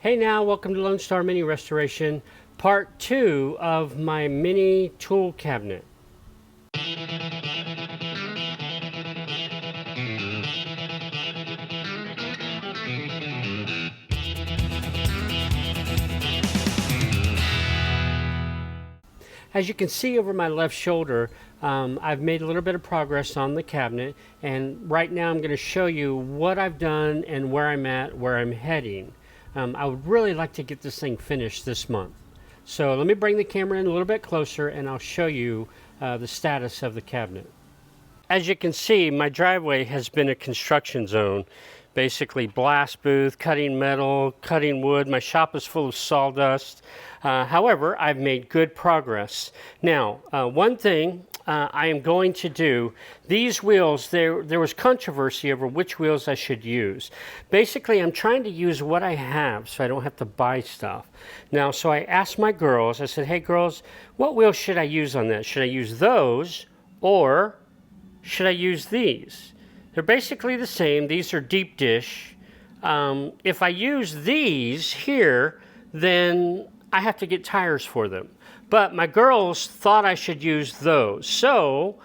Hey now, welcome to Lone Star Mini Restoration, part 2 of my mini tool cabinet. As you can see over my left shoulder, I've made a little bit of progress on the cabinet, and right now I'm going to show you what I've done and where I'm at, where I'm heading. I would really like to get this thing finished this month. So let me bring the camera in a little bit closer and I'll show you the status of the cabinet. As you can see, my driveway has been a construction zone. Basically blast booth, cutting metal, cutting wood. My shop is full of sawdust. However, I've made good progress. Now, one thing I am going to do, these wheels, there was controversy over which wheels I should use. Basically, I'm trying to use what I have so I don't have to buy stuff. Now, so I asked my girls, I said, hey girls, what wheels should I use on that? Should I use those or should I use these? They're basically the same. These are deep dish. If I use these here, then I have to get tires for them. But my girls thought I should use those. So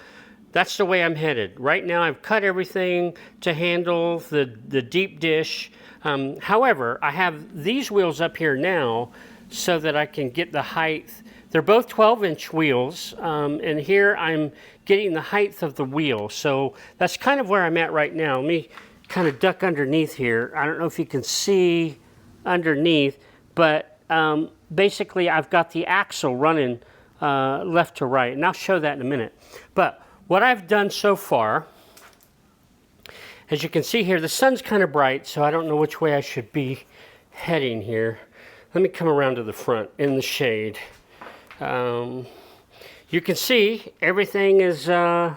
that's the way I'm headed. Right now I've cut everything to handle the deep dish. However, I have these wheels up here now so that I can get the height. They're both 12-inch wheels, and here I'm getting the height of the wheel. So that's kind of where I'm at right now. Let me kind of duck underneath here. I don't know if you can see underneath, but basically I've got the axle running left to right, and I'll show that in a minute. But what I've done so far, as you can see here, the sun's kind of bright, so I don't know which way I should be heading here. Let me come around to the front in the shade. You can see everything is, or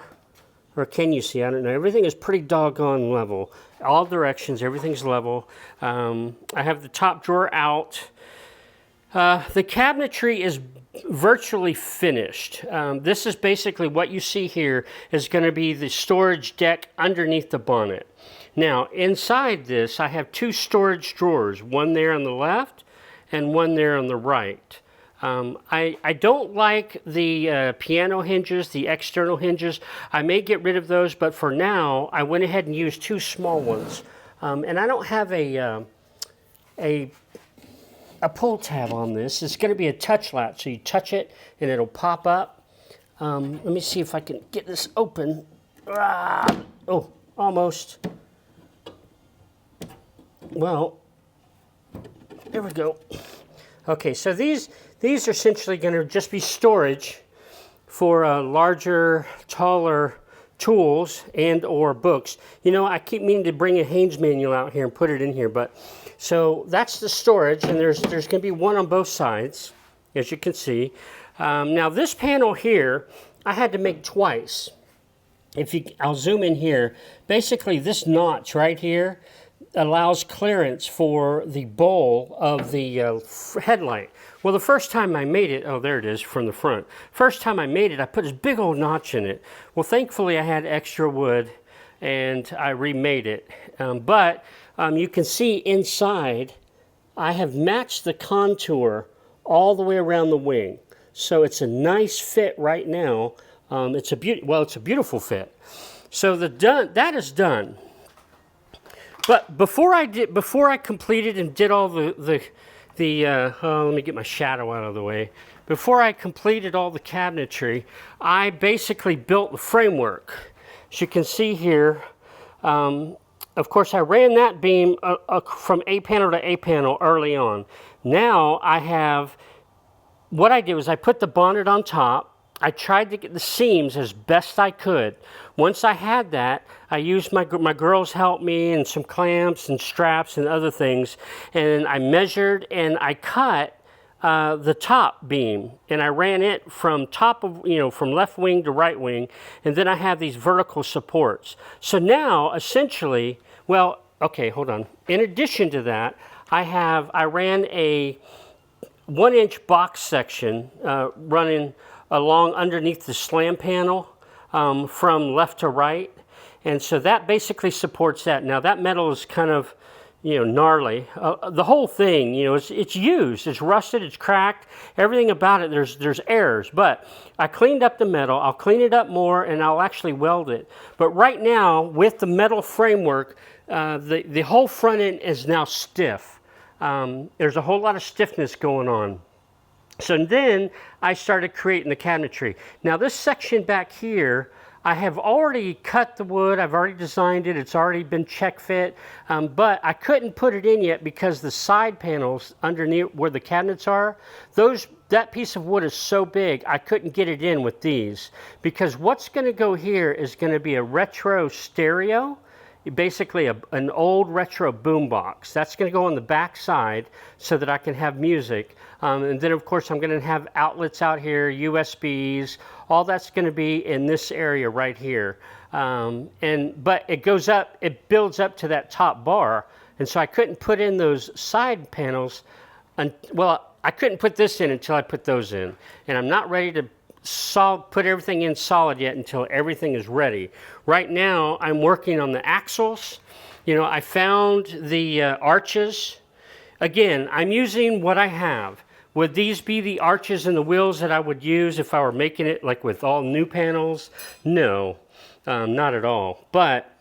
can you see? I don't know. Everything is pretty doggone level. All directions, everything's level. I have the top drawer out. The cabinetry is virtually finished. This is basically what you see here is going to be the storage deck underneath the bonnet. Now, inside this, I have two storage drawers, one there on the left and one there on the right. I don't like the piano hinges, the external hinges. I may get rid of those, but for now, I went ahead and used two small ones. And I don't have a pull tab on this. It's going to be a touch latch, so you touch it and it'll pop up. Let me see if I can get this open. Oh, almost. Well, there we go. Okay, so these are essentially going to just be storage for larger, taller tools and or books. You know, I keep meaning to bring a Haynes manual out here and put it in here, but so that's the storage, and there's going to be one on both sides, as you can see. Now this panel here, I had to make twice. I'll zoom in here. Basically, this notch right here allows clearance for the bowl of the headlight. Well, the first time I made it, oh, there it is from the front. First time I made it, I put this big old notch in it. Well, thankfully I had extra wood and I remade it. But you can see inside, I have matched the contour all the way around the wing. So it's a nice fit right now. It's a beautiful fit. So that is done. But before I completed and did all let me get my shadow out of the way. Before I completed all the cabinetry, I basically built the framework. As you can see here, of course I ran that beam from A panel to A panel early on. Now what I did was I put the bonnet on top. I tried to get the seams as best I could. Once I had that, I used my girls helped me and some clamps and straps and other things, and I measured and I cut the top beam, and I ran it from from left wing to right wing, and then I have these vertical supports. So now essentially, well, okay, hold on. In addition to that, I ran a 1-inch box section running along underneath the slam panel from left to right. And so that basically supports that. Now that metal is kind of, gnarly. The whole thing, it's used, it's rusted, it's cracked. Everything about it, there's errors. But I cleaned up the metal. I'll clean it up more, and I'll actually weld it. But right now, with the metal framework, the whole front end is now stiff. There's a whole lot of stiffness going on. So then I started creating the cabinetry. Now this section back here, I have already cut the wood, I've already designed it, it's already been check fit, but I couldn't put it in yet because the side panels underneath where the cabinets are, that piece of wood is so big I couldn't get it in with these. Because what's going to go here is going to be a retro stereo, basically an old retro boombox. That's going to go on the back side so that I can have music. And then of course I'm going to have outlets out here, USBs, all that's going to be in this area right here. But it goes up, it builds up to that top bar. And so I couldn't put in those side panels. Well, I couldn't put this in until I put those in. And I'm not ready to put everything in solid yet until everything is ready. Right now I'm working on the axles. I found the arches. Again, I'm using what I have. Would these be the arches and the wheels that I would use if I were making it like with all new panels? No, not at all. But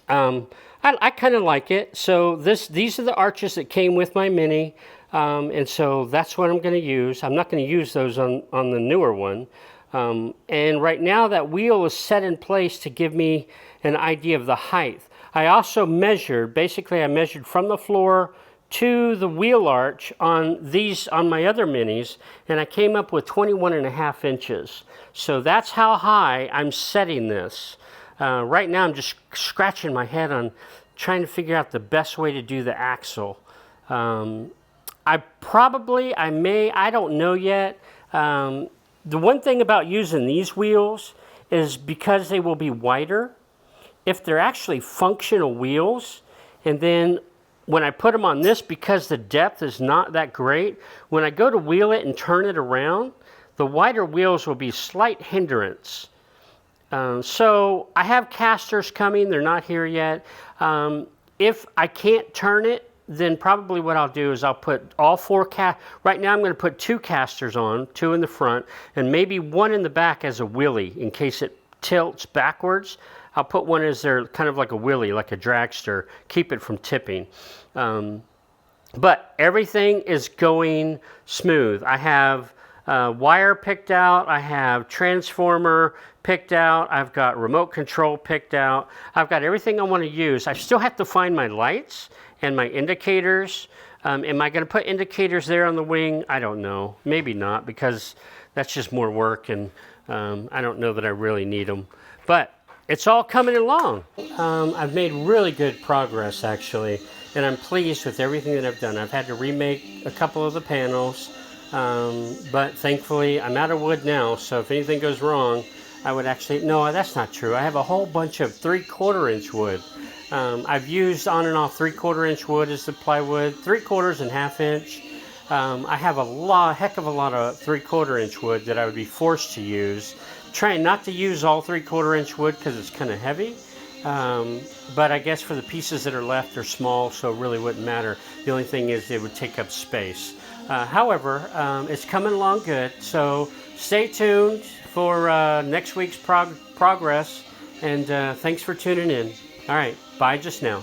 I kind of like it. So these are the arches that came with my Mini. And so that's what I'm going to use. I'm not going to use those on the newer one. And right now that wheel is set in place to give me an idea of the height. I also measured, basically I measured from the floor to the wheel arch on my other Minis, and I came up with 21.5 inches. So that's how high I'm setting this. Right now I'm just scratching my head on trying to figure out the best way to do the axle. I don't know yet. The one thing about using these wheels is because they will be wider, if they're actually functional wheels, and then when I put them on this, because the depth is not that great, when I go to wheel it and turn it around, the wider wheels will be slight hindrance. So I have casters coming, they're not here yet. If I can't turn it, then probably what I'll do is I'll put all four right now I'm going to put 2 casters on, 2 in the front, and maybe 1 in the back as a wheelie in case it tilts backwards. I'll put one as there, kind of like a wheelie, like a dragster, keep it from tipping. But everything is going smooth. I have wire picked out, I have transformer picked out, I've got remote control picked out, I've got everything I want to use. I still have to find my lights and my indicators. Am I going to put indicators there on the wing? I don't know. Maybe not, because that's just more work, and I don't know that I really need them. But it's all coming along. I've made really good progress, actually, and I'm pleased with everything that I've done. I've had to remake a couple of the panels, but thankfully I'm out of wood now, so if anything goes wrong, I would actually, no, that's not true. I have a whole bunch of 3/4 inch wood. I've used on and off 3/4 inch wood as the plywood, 3/4 and 1/2 inch. I have heck of a lot of 3/4 inch wood that I would be forced to use. Trying not to use all 3/4 inch wood because it's kind of heavy. But I guess for the pieces that are left, they're small, so it really wouldn't matter. The only thing is it would take up space. However, it's coming along good, so stay tuned for next week's progress, and thanks for tuning in. All right, bye just now.